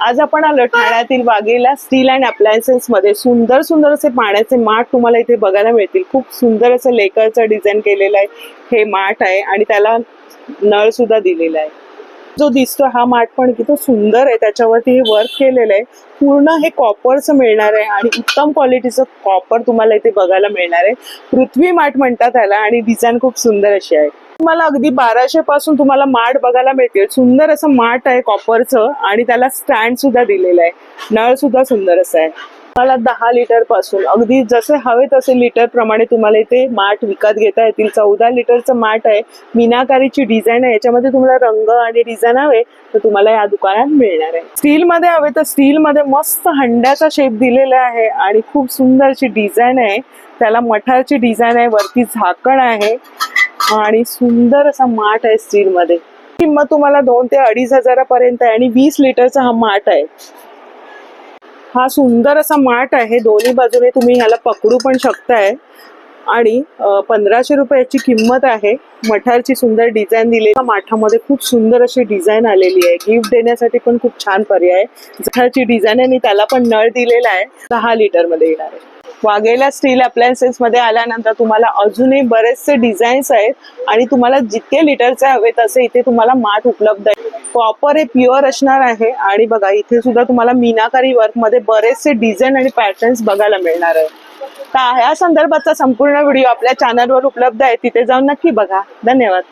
आज आपण आलो ठाण्यातील वाघेला स्टील अँड अप्लायन्सेस मध्ये. सुंदर सुंदर असे पाण्याचे माठ तुम्हाला इथे बघायला मिळतील. खूप सुंदर असं लेकरचं डिझाईन केलेलं आहे हे माठ आहे आणि त्याला नळ सुद्धा दिलेला आहे. जो दिसतो हा माठ पण किती सुंदर आहे, त्याच्यावरती हे वर्क केलेलं आहे. पूर्ण हे कॉपरचं मिळणार आहे आणि उत्तम क्वालिटीचं कॉपर तुम्हाला इथे बघायला मिळणार आहे. पृथ्वी माठ म्हणतात त्याला आणि डिझाईन खूप सुंदर अशी आहे. तुम्हाला अगदी 1200 पासून तुम्हाला माठ बघायला मिळतील. सुंदर असं माठ आहे कॉपरचं आणि त्याला स्टँड सुद्धा दिलेलं आहे. नळ सुद्धा सुंदर असं आहे. तुम्हाला 10 लिटर पासून अगदी जसे हवे तसे लिटर प्रमाणे तुम्हाला इथे माठ विकत घेता येतील. 14 लिटरचं माठ आहे. मीनाकारीची डिझाईन आहे. याच्यामध्ये तुम्हाला रंग आणि डिझाईन हवे तर तुम्हाला या दुकानात मिळणार आहे. स्टील मध्ये हवे तर स्टील मध्ये मस्त हंड्याचा शेप दिलेला आहे आणि खूप सुंदर अशी डिझाईन आहे. त्याला मठाची डिझाईन आहे, वरती झाकण आहे आणि सुंदर असा माठ आहे स्टील मध्ये. किंमत तुम्हाला 2 ते 2.5 हजारापर्यंत आहे आणि 20 लिटरचा हा माठ आहे. हा सुंदर असा माठ आहे. दोन्ही बाजूने तुम्ही ह्याला पकडू पण शकताय आणि 1500 रुपयाची किंमत आहे. मठाची सुंदर डिझाईन दिली. माठामध्ये खूप सुंदर अशी डिझाईन आलेली आहे. गिफ्ट देण्यासाठी पण खूप छान पर्याय. मठाची डिझाईन आहे आणि त्याला पण नळ दिलेला आहे. 10 लिटर मध्ये येणार आहे. वाघेला स्टील अप्लायन्सेस मध्ये आल्यानंतर तुम्हाला अजूनही बरेचसे डिझाईन्स आहेत आणि तुम्हाला जितके लिटरचे हवे तसे इथे तुम्हाला माठ उपलब्ध आहे. कॉपर हे प्युअर असणार आहे आणि बघा इथे सुद्धा तुम्हाला मीनाकारी वर्क मध्ये बरेचसे डिझाईन आणि पॅटर्न्स बघायला मिळणार आहे. तर या संदर्भाचा संपूर्ण व्हिडिओ आपल्या चॅनलवर उपलब्ध आहे, तिथे जाऊन नक्की बघा. धन्यवाद.